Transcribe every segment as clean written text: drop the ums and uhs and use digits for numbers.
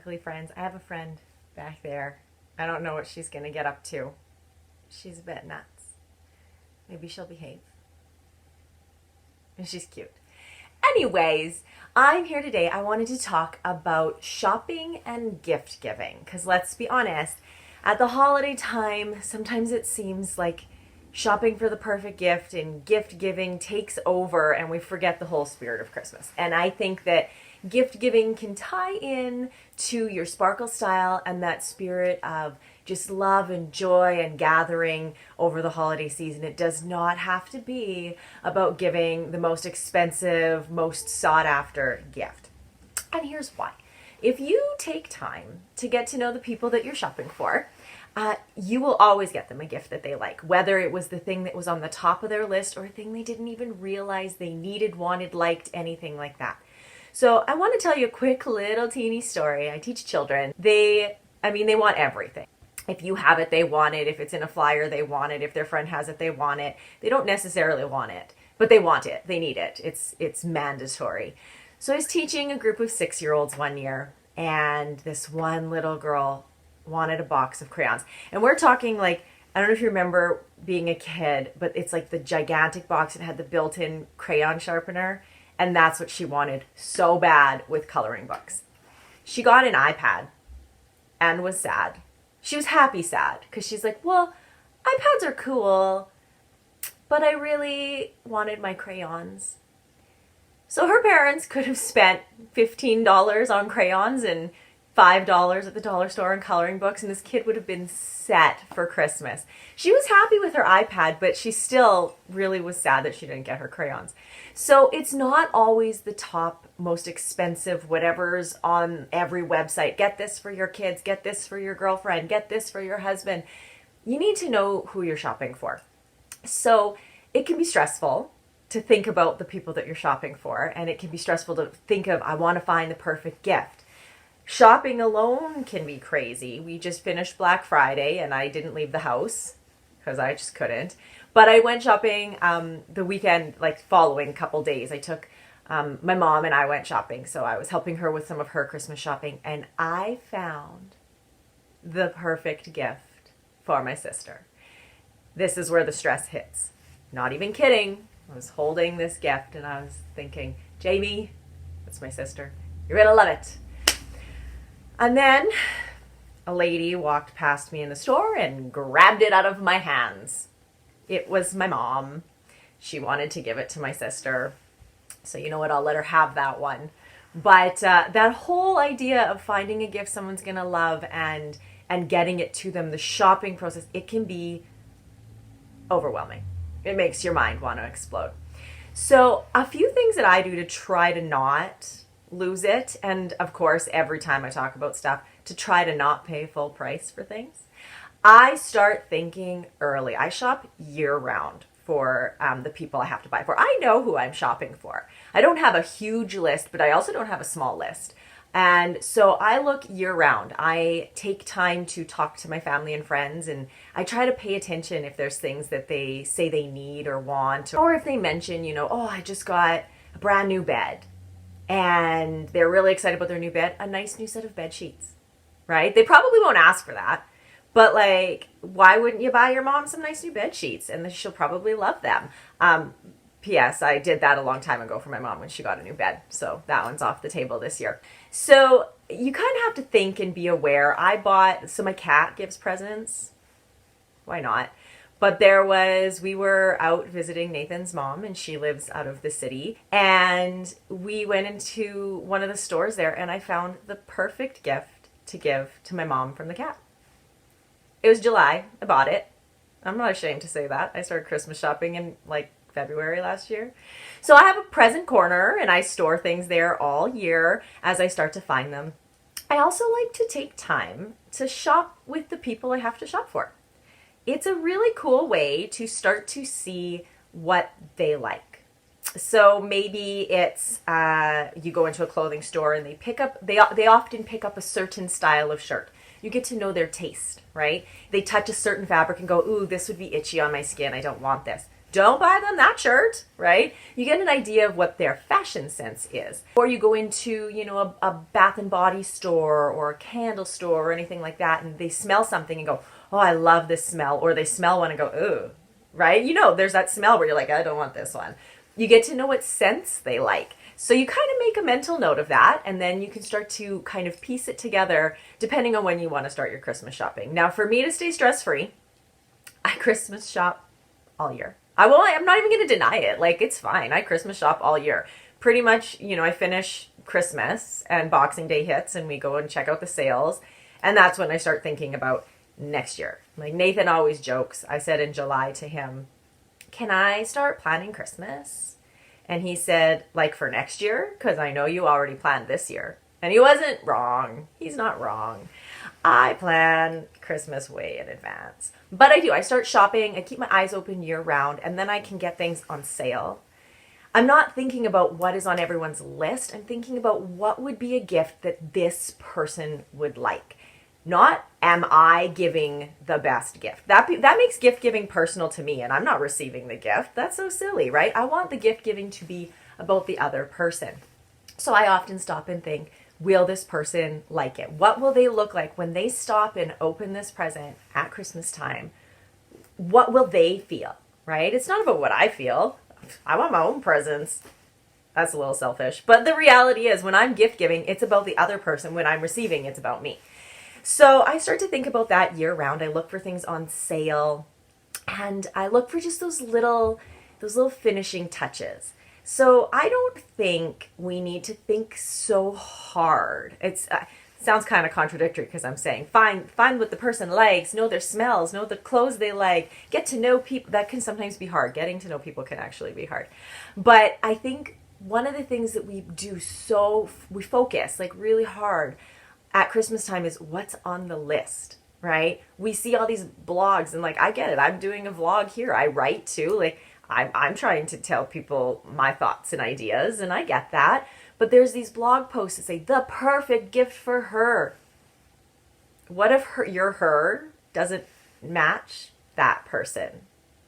sparkly friends. I have a friend back there. I don't know what she's going to get up to. She's a bit nuts. Maybe she'll behave. And she's cute. Anyways, I'm here today. I wanted to talk about shopping and gift giving. Because let's be honest, at the holiday time, sometimes it seems like shopping for the perfect gift and gift giving takes over and we forget the whole spirit of Christmas. And I think that gift giving can tie in to your sparkle style and that spirit of just love and joy and gathering over the holiday season. It does not have to be about giving the most expensive, most sought after gift. And here's why. If you take time to get to know the people that you're shopping for, you will always get them a gift that they like, whether it was the thing that was on the top of their list or a thing they didn't even realize they needed, wanted, liked, anything like that. So I want to tell you a quick little teeny story. I teach children. They want everything. If you have it, they want it. If it's in a flyer, they want it. If their friend has it, they want it. They don't necessarily want it, but they want it. They need it. It's mandatory. So I was teaching a group of 6-year-olds one year, and this one little girl wanted a box of crayons. And we're talking like, I don't know if you remember being a kid, but it's like the gigantic box. It had the built-in crayon sharpener. And that's what she wanted so bad with coloring books. She got an iPad and was sad. She was happy sad because she's like, well, iPads are cool, but I really wanted my crayons. So her parents could have spent $15 on crayons and $5 at the dollar store on coloring books, and this kid would have been set for Christmas. She was happy with her iPad, but she still really was sad that she didn't get her crayons. So it's not always the top, most expensive, whatever's on every website. Get this for your kids, get this for your girlfriend, get this for your husband. You need to know who you're shopping for. So it can be stressful to think about the people that you're shopping for, and it can be stressful to think of, I want to find the perfect gift. Shopping alone can be crazy. We just finished Black Friday and I didn't leave the house because I just couldn't. But I went shopping the weekend, like following couple days. I took my mom and I went shopping. So I was helping her with some of her Christmas shopping. And I found the perfect gift for my sister. This is where the stress hits. Not even kidding. I was holding this gift and I was thinking, Jamie, that's my sister, you're going to love it. And then a lady walked past me in the store and grabbed it out of my hands. It was my mom. She wanted to give it to my sister. So you know what, I'll let her have that one. But that whole idea of finding a gift someone's going to love and getting it to them, the shopping process, it can be overwhelming. It makes your mind want to explode. So a few things that I do to try to not lose it, and of course every time I talk about stuff, to try to not pay full price for things, I start thinking early. I shop year round for the people I have to buy for. I know who I'm shopping for. I don't have a huge list, but I also don't have a small list. And so I look year round. I take time to talk to my family and friends, and I try to pay attention if there's things that they say they need or want, or if they mention, oh, I just got a brand new bed. And they're really excited about their new bed, a nice new set of bed sheets, right? They probably won't ask for that, but like, why wouldn't you buy your mom some nice new bed sheets? And she'll probably love them. P.S. I did that a long time ago for my mom when she got a new bed, so that one's off the table this year. So you kind of have to think and be aware. So my cat gives presents. Why not? But we were out visiting Nathan's mom, and she lives out of the city. And we went into one of the stores there, and I found the perfect gift to give to my mom from the cat. It was July. I bought it. I'm not ashamed to say that. I started Christmas shopping in like February last year. So I have a present corner, and I store things there all year as I start to find them. I also like to take time to shop with the people I have to shop for. It's a really cool way to start to see what they like. So maybe it's you go into a clothing store and they often pick up a certain style of shirt. You get to know their taste, right? They touch a certain fabric and go, ooh, this would be itchy on my skin. I don't want this. Don't buy them that shirt, right? You get an idea of what their fashion sense is. Or you go into, a Bath and Body store or a candle store or anything like that, and they smell something and go, oh, I love this smell. Or they smell one and go, ooh, right? There's that smell where you're like, I don't want this one. You get to know what scents they like. So you kind of make a mental note of that, and then you can start to kind of piece it together depending on when you want to start your Christmas shopping. Now, for me to stay stress-free, I Christmas shop all year. I'm not even going to deny it. Like, it's fine. I Christmas shop all year. Pretty much, I finish Christmas and Boxing Day hits and we go and check out the sales. And that's when I start thinking about next year. Like Nathan always jokes. I said in July to him, can I start planning Christmas? And he said, like for next year? Because I know you already planned this year. And he wasn't wrong. He's not wrong. I plan Christmas way in advance. But I do. I start shopping. I keep my eyes open year round. And then I can get things on sale. I'm not thinking about what is on everyone's list. I'm thinking about what would be a gift that this person would like. Not am I giving the best gift. That makes gift giving personal to me, and I'm not receiving the gift. That's so silly, right? I want the gift giving to be about the other person. So I often stop and think, will this person like it? What will they look like when they stop and open this present at Christmas time? What will they feel, right? It's not about what I feel. I want my own presents. That's a little selfish. But the reality is when I'm gift giving, it's about the other person. When I'm receiving, it's about me. So I start to think about that year round. I look for things on sale and I look for just those little finishing touches. So I don't think we need to think so hard. It sounds kind of contradictory because I'm saying find what the person likes, know their smells, know the clothes they like, get to know people. That can sometimes be hard. Getting to know people can actually be hard. But I think one of the things that we do we focus like really hard at Christmas time is what's on the list, right? We see all these blogs and like, I get it. I'm doing a vlog here. I write too. Like I'm trying to tell people my thoughts and ideas and I get that. But there's these blog posts that say the perfect gift for her. What if your her doesn't match that person,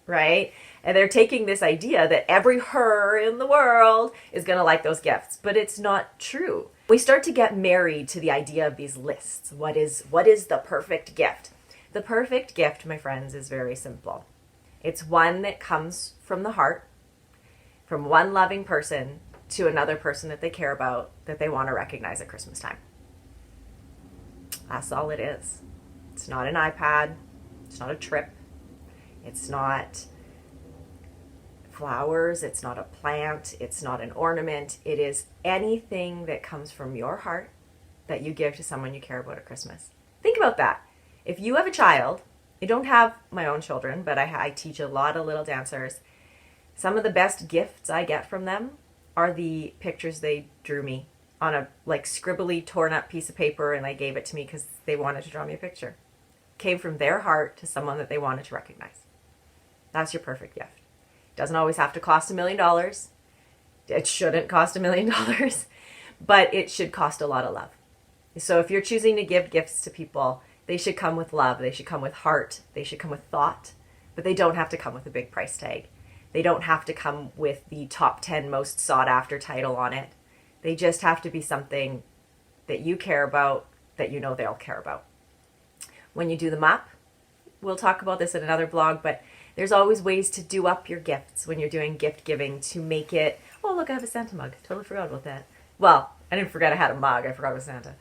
right? And they're taking this idea that every her in the world is going to like those gifts, but it's not true. We start to get married to the idea of these lists. What is the perfect gift? The perfect gift, my friends, is very simple. It's one that comes from the heart, from one loving person to another person that they care about, that they want to recognize at Christmas time. That's all it is. It's not an iPad. It's not a trip. It's not flowers. It's not a plant. It's not an ornament. It is anything that comes from your heart that you give to someone you care about at Christmas. Think about that. If you have a child, I don't have my own children, but I teach a lot of little dancers. Some of the best gifts I get from them are the pictures they drew me on a like scribbly torn up piece of paper, and they gave it to me because they wanted to draw me a picture. Came from their heart to someone that they wanted to recognize. That's your perfect gift. It doesn't always have to cost $1 million. It shouldn't cost $1 million, but it should cost a lot of love. So if you're choosing to give gifts to people, they should come with love. They should come with heart. They should come with thought, but they don't have to come with a big price tag. They don't have to come with the top 10 most sought after title on it. They just have to be something that you care about, that you know they'll care about. When you do them up, we'll talk about this in another blog, but there's always ways to do up your gifts when you're doing gift giving to make it, oh, look, I have a Santa mug. Totally forgot about that. Well, I didn't forget I had a mug. I forgot it was Santa.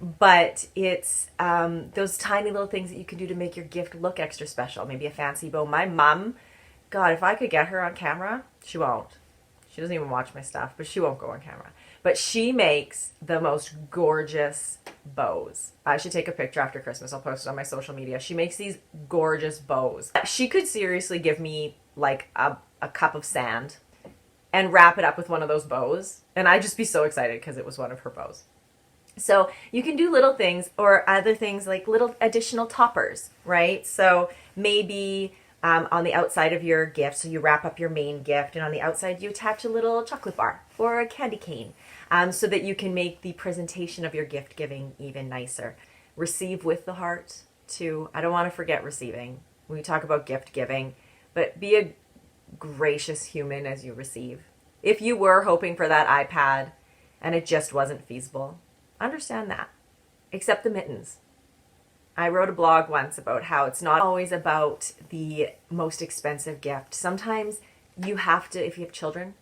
But it's those tiny little things that you can do to make your gift look extra special. Maybe a fancy bow. My mom, God, if I could get her on camera, she won't. She doesn't even watch my stuff, but she won't go on camera. But she makes the most gorgeous bows. I should take a picture after Christmas. I'll post it on my social media. She makes these gorgeous bows. She could seriously give me like a cup of sand and wrap it up with one of those bows. And I'd just be so excited because it was one of her bows. So you can do little things or other things like little additional toppers, right? So maybe on the outside of your gift, so you wrap up your main gift, and on the outside you attach a little chocolate bar or a candy cane so that you can make the presentation of your gift giving even nicer. Receive with the heart too. I don't want to forget receiving when we talk about gift giving, but be gracious human as you receive. If you were hoping for that iPad and it just wasn't feasible, understand that. Accept the mittens. I wrote a blog once about how it's not always about the most expensive gift. Sometimes you have to, if you have children,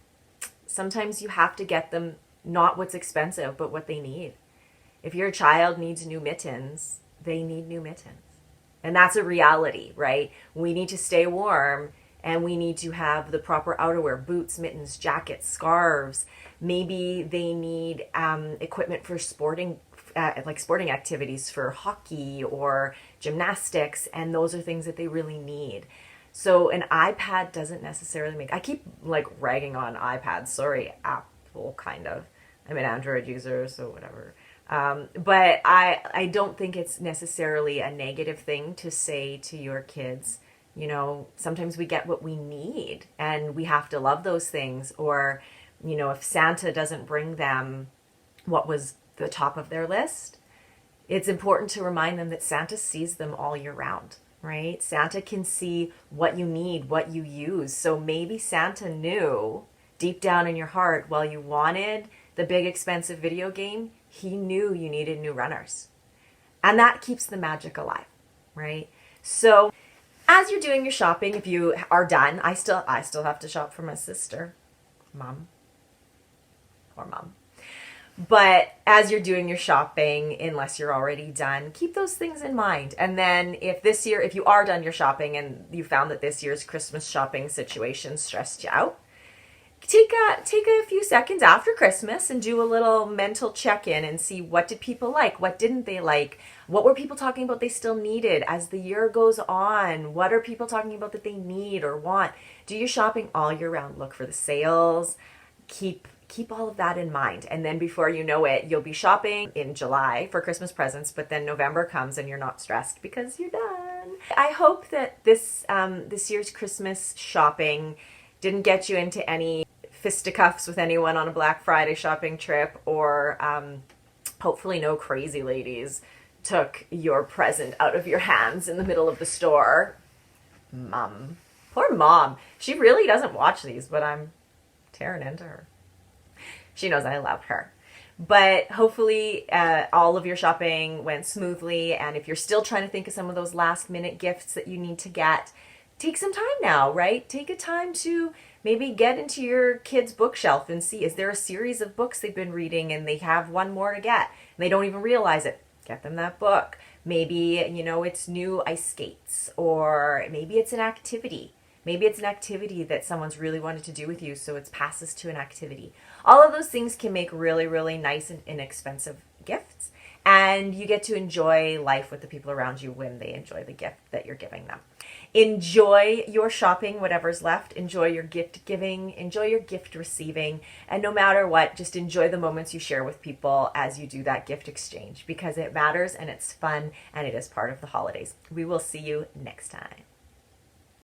sometimes you have to get them not what's expensive, but what they need. If your child needs new mittens, they need new mittens. And that's a reality, right? We need to stay warm and we need to have the proper outerwear, boots, mittens, jackets, scarves. Maybe they need equipment for sporting activities for hockey or gymnastics, and those are things that they really need. So an iPad doesn't necessarily make, I keep like ragging on iPads, sorry, Apple kind of. I'm an Android user, so whatever. But I don't think it's necessarily a negative thing to say to your kids, you know, sometimes we get what we need and we have to love those things. Or, you know, if Santa doesn't bring them what was the top of their list, it's important to remind them that Santa sees them all year round, right? Santa can see what you need, what you use. So maybe Santa knew deep down in your heart, while you wanted the big expensive video game, he knew you needed new runners. And that keeps the magic alive, right? So as you're doing your shopping, if you are done, I still have to shop for my sister, mom. But as you're doing your shopping, unless you're already done, keep those things in mind. And then if you are done your shopping and you found that this year's Christmas shopping situation stressed you out, take a few seconds after Christmas and do a little mental check-in and see, what did people like? What didn't they like? What were people talking about they still needed as the year goes on? What are people talking about that they need or want? Do your shopping all year round. Look for the sales. Keep all of that in mind. And then before you know it, you'll be shopping in July for Christmas presents, but then November comes and you're not stressed because you're done. I hope that this year's Christmas shopping didn't get you into any fisticuffs with anyone on a Black Friday shopping trip, or hopefully no crazy ladies took your present out of your hands in the middle of the store. Mom. Poor mom. She really doesn't watch these, but I'm tearing into her. She knows I love her. But hopefully all of your shopping went smoothly, and if you're still trying to think of some of those last minute gifts that you need to get, take some time now, right? Take a time to maybe get into your kid's bookshelf and see, is there a series of books they've been reading and they have one more to get and they don't even realize it? Get them that book. Maybe, you know, it's new ice skates, or maybe it's an activity. Maybe it's an activity that someone's really wanted to do with you, so it's passes to an activity. All of those things can make really, really nice and inexpensive gifts, and you get to enjoy life with the people around you when they enjoy the gift that you're giving them. Enjoy your shopping, whatever's left. Enjoy your gift giving. Enjoy your gift receiving. And no matter what, just enjoy the moments you share with people as you do that gift exchange, because it matters and it's fun and it is part of the holidays. We will see you next time.